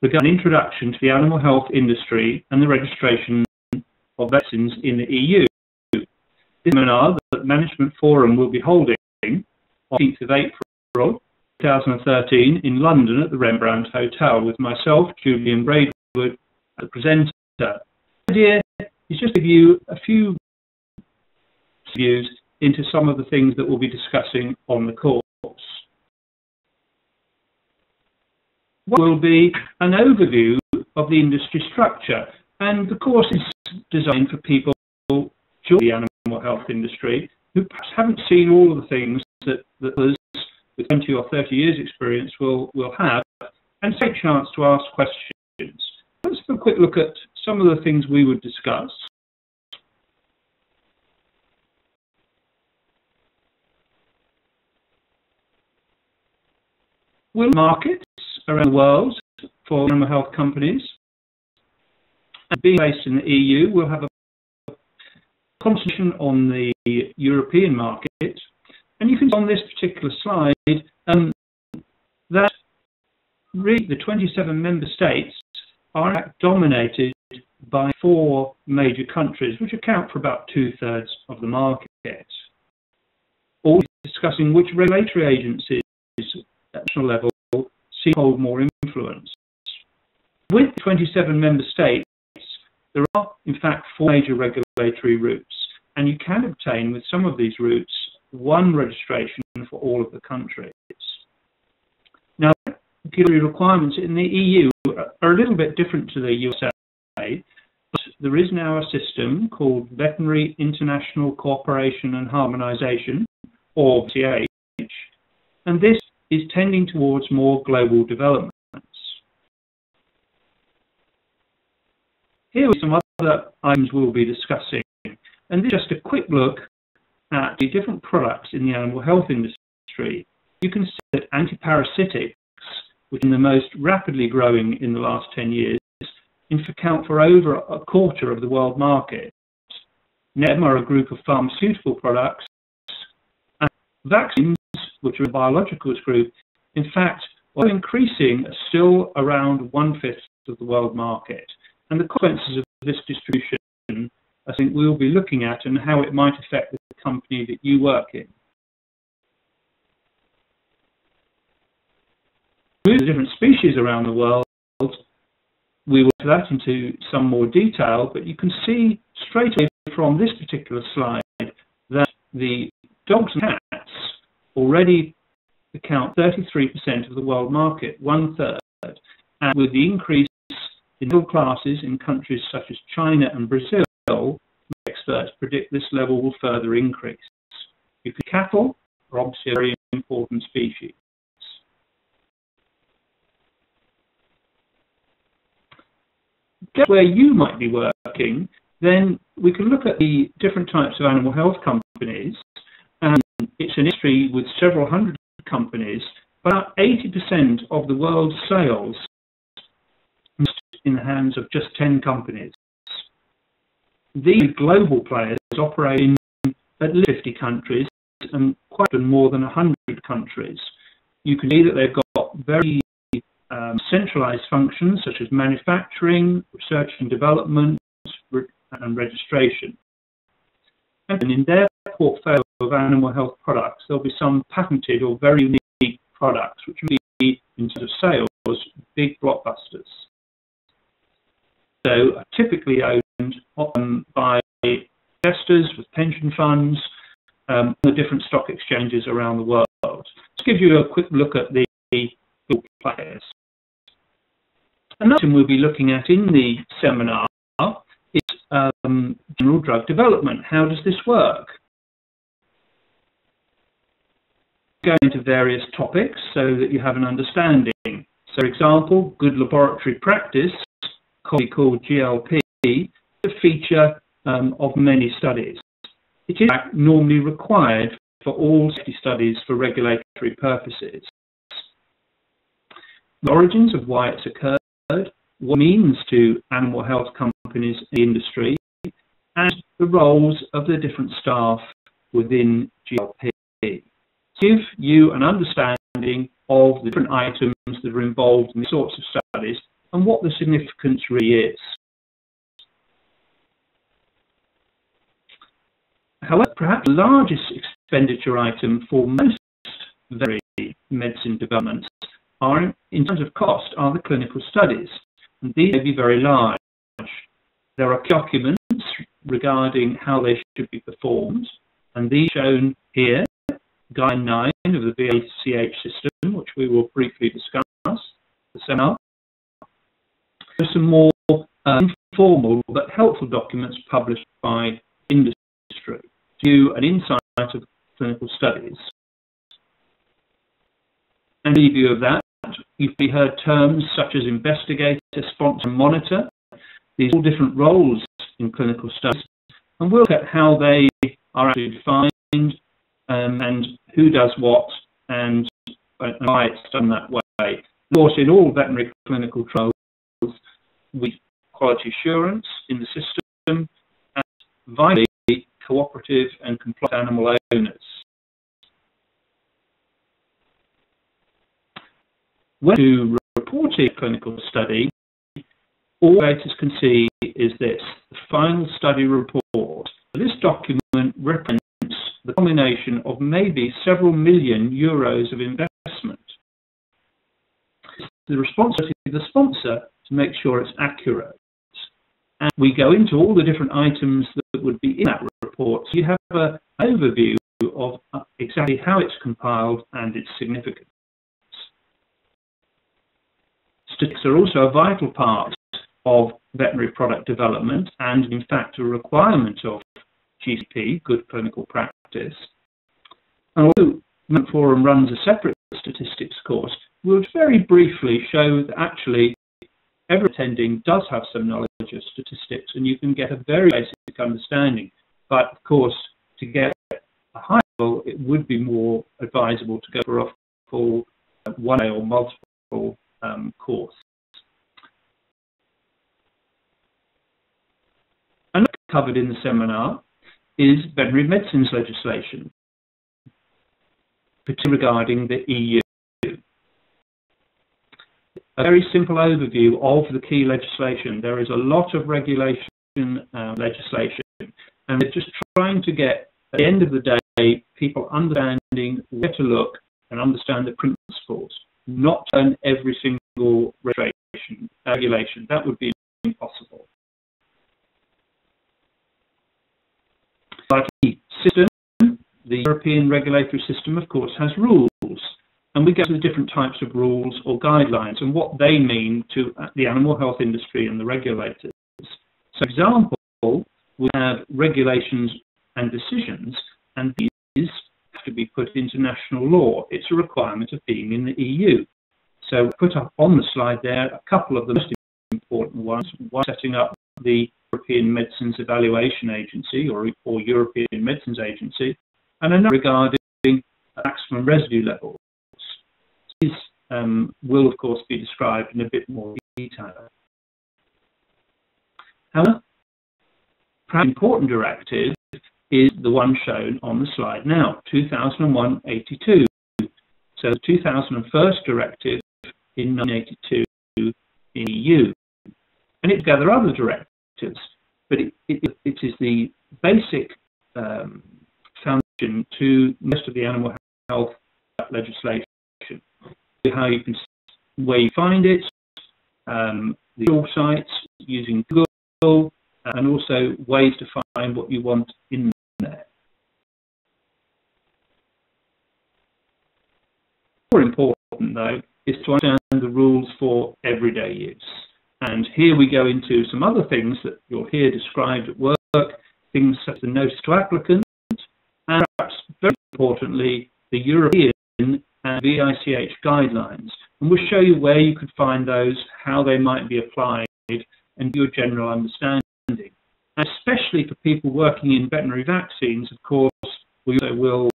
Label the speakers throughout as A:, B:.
A: regarding introduction to the animal health industry and the registration of vaccines in the EU. This seminar that the Management Forum will be holding on 18th of April 2013 in London at the Rembrandt Hotel with myself, Julian Braidwood, as the presenter. The idea is just to give you a few views into some of the things that we'll be discussing on the course. What will be an overview of the industry structure, and the course is designed for people joining the animal health industry who perhaps haven't seen all of the things that others with 20 or 30 years experience will have, and take a chance to ask questions. Let's have a quick look at some of the things we would discuss. Will markets around the world for animal health companies, and being based in the EU, we'll have a concentration on the European market, and you can see on this particular slide that really the 27 member states are in fact dominated by 4 major countries, which account for about 2/3 of the market. All discussing which regulatory agencies at national level seem to hold more influence. With 27 member states, there are in fact 4 major regulatory routes, and you can obtain with some of these routes one registration for all of the countries. Now, regulatory requirements in the EU are a little bit different to the USA, but there is now a system called Veterinary International Cooperation and Harmonization, or VTH, and this is tending towards more global developments. Here are some other items we'll be discussing, and this is just a quick look at the different products in the animal health industry. You can see that antiparasitics, which are the most rapidly growing in the last 10 years, in fact account for over a quarter of the world market. NEM are a group of pharmaceutical products, and vaccines, which are a biologicals group, in fact, are increasing still around 1/5 of the world market. And the consequences of this distribution, I think we'll be looking at, and how it might affect the company that you work in. With the different species around the world, we will go that into some more detail, but you can see straight away from this particular slide that the dogs and cats already account 33% of the world market, 1/3, and with the increase in middle classes in countries such as China and Brazil, experts predict this level will further increase. Because cattle are obviously a very important species. Just where you might be working, then we can look at the different types of animal health companies, and it's an industry with several hundred companies. About 80% of the world's sales in the hands of just 10 companies. These global players operate in at least 50 countries and quite often more than 100 countries. You can see that they've got very centralized functions such as manufacturing, research and development, and registration. And in their portfolio of animal health products, there'll be some patented or very unique products which will be, in terms of sales, big blockbusters. So are typically owned by investors with pension funds, the different stock exchanges around the world. Let's give you a quick look at the players. Another thing we'll be looking at in the seminar is general drug development. How does this work? Go into various topics so that you have an understanding. So, for example, good laboratory practice, commonly called GLP, is a feature of many studies. It is normally required for all safety studies for regulatory purposes. The origins of why it's occurred, what it means to animal health companies in the industry, and the roles of the different staff within GLP. Give you an understanding of the different items that are involved in these sorts of studies, and what the significance really is. However, perhaps the largest expenditure item for most veterinary medicine developments are, in terms of cost, are the clinical studies, and these may be very large. There are documents regarding how they should be performed, and these shown here, Guide 9 of the VACH system, which we will briefly discuss in the seminar. There are some more informal but helpful documents published by industry to give you an insight of clinical studies. And in review of that, you've heard terms such as investigator, sponsor, and monitor. These are all different roles in clinical studies, and we'll look at how they are actually defined and who does what and why it's done that way. Of course, in all veterinary clinical trials, we quality assurance in the system and vitally cooperative and compliant animal owners. When you report a clinical study, all regulators can see is this, the final study report. This document represents the combination of maybe several million euros of investment. It's the responsibility of the sponsor to make sure it's accurate. And we go into all the different items that would be in that report, so you have an overview of exactly how it's compiled and its significance. Statistics are also a vital part of veterinary product development and, in fact, a requirement of GCP, good clinical practice. And although the Forum runs a separate statistics course, we'll very briefly show that actually every attending does have some knowledge of statistics, and you can get a very basic understanding. But, of course, to get a high level, it would be more advisable to go for a full one-day or multiple course. And covered in the seminar is veterinary medicines legislation, particularly regarding the EU. A very simple overview of the key legislation. There is a lot of regulation legislation, and they're just trying to get, at the end of the day, people understanding where to look and understand the principles, not turn every single regulation. That would be impossible. Like the system, the European regulatory system, of course, has rules, and we go to the different types of rules or guidelines and what they mean to the animal health industry and the regulators. So, for example, we have regulations and decisions, and these have to be put into national law. It's a requirement of being in the EU. So, put up on the slide there a couple of the most important ones. One, setting up the European Medicines Evaluation Agency or European Medicines Agency, and another regarding maximum residue levels. These will, of course, be described in a bit more detail. However, perhaps an important directive is the one shown on the slide now, 2001/82. So the 2001 directive in 1982 in the EU. And it together other directives, but it is the basic foundation to most of the animal health legislation. How you can, where you find it, the tool sites using Google, and also ways to find what you want in there. More important, though, is to understand the rules for everyday use. And here we go into some other things that you'll hear described at work, things such as the notice to applicant, and perhaps very importantly, the European and VICH guidelines. And we'll show you where you could find those, how they might be applied, and your general understanding. And especially for people working in veterinary vaccines, of course, we also will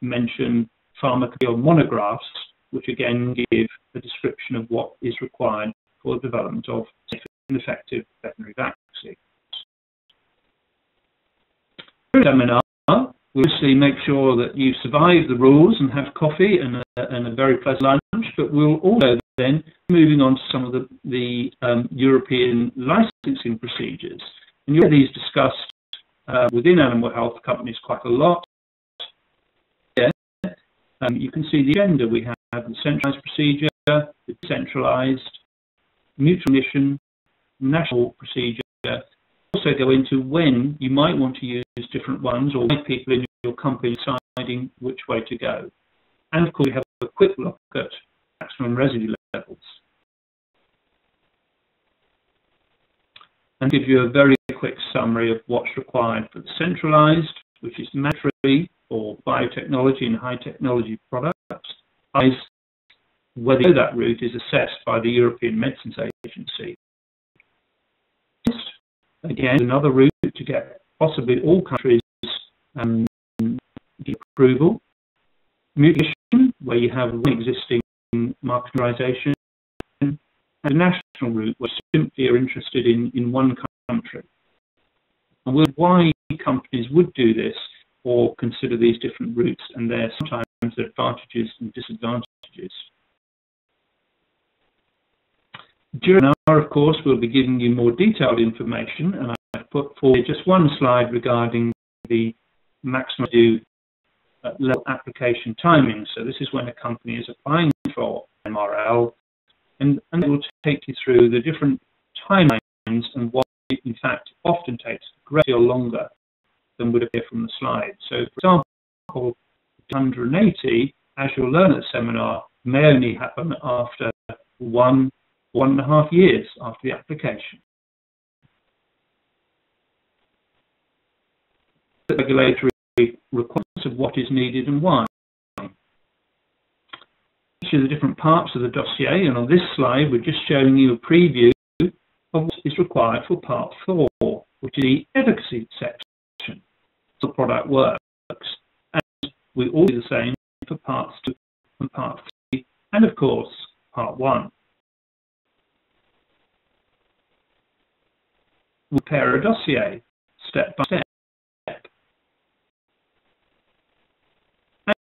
A: mention pharmacopoeial monographs, which again give a description of what is required for the development of safe and effective veterinary vaccines. In the seminar, we'll obviously make sure that you survive the rules and have coffee and a very pleasant lunch, but we'll also then moving on to some of the European licensing procedures. And you'll hear these discussed within animal health companies quite a lot. Here, you can see the agenda. We have the centralized procedure, the decentralized, mutual recognition, national procedure. Also go into when you might want to use different ones, or why people in your company deciding which way to go. And of course, we have a quick look at maximum residue levels. And give you a very quick summary of what's required for the centralized, which is mandatory for biotechnology and high technology products. Whether that route is assessed by the European Medicines Agency. Again, another route to get possibly all countries approval. Mutation, where you have one existing market authorization, and a national route where simply are interested in one country. And why companies would do this or consider these different routes, and there are sometimes their advantages and disadvantages. During an hour, of course, we'll be giving you more detailed information, and I've put forward just one slide regarding the maximum due level application timing. So this is when a company is applying for MRL, and it will take you through the different timelines and what it, in fact, often takes a great deal longer than would appear from the slide. So, for example, 180, as you'll learn at the seminar, may only happen after 1.5 years after the application. The regulatory requirements of what is needed and why. Each of the different parts of the dossier, and on this slide we're just showing you a preview of what is required for Part 4, which is the efficacy section. The product works, and we all do the same for Parts 2 and Part 3, and of course Part 1. We prepare a dossier step by step. And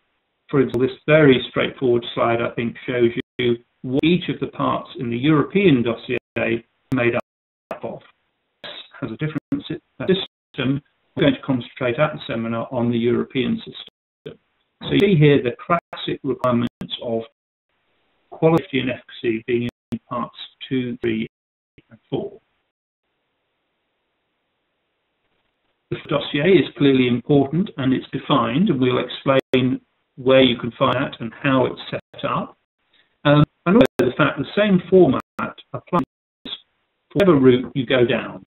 A: for example, this very straightforward slide, I think, shows you what each of the parts in the European dossier are made up of. This has a different system. We're going to concentrate at the seminar on the European system. So you see here the classic requirements of quality and efficacy being in parts 2, 3, and 4. The dossier is clearly important and it's defined, and we'll explain where you can find that and how it's set up. And also the fact the same format applies for whatever route you go down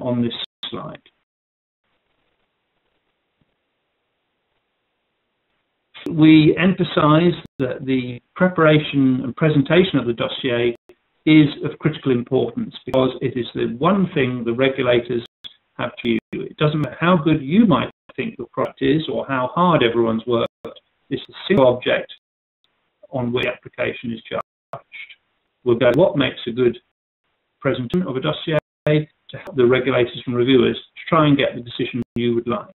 A: on this slide. We emphasize that the preparation and presentation of the dossier is of critical importance because it is the one thing the regulators have to you. It doesn't matter how good you might think your product is or how hard everyone's worked. This is a single object on which the application is judged. We'll go what makes a good presentation of a dossier to help the regulators and reviewers to try and get the decision you would like.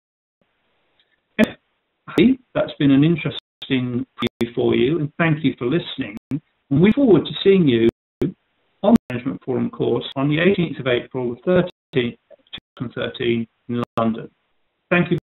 A: Anyway, that's been an interesting review for you, and thank you for listening. And we look forward to seeing you on the Management Forum course on the 18th of April, the 13th in London. Thank you.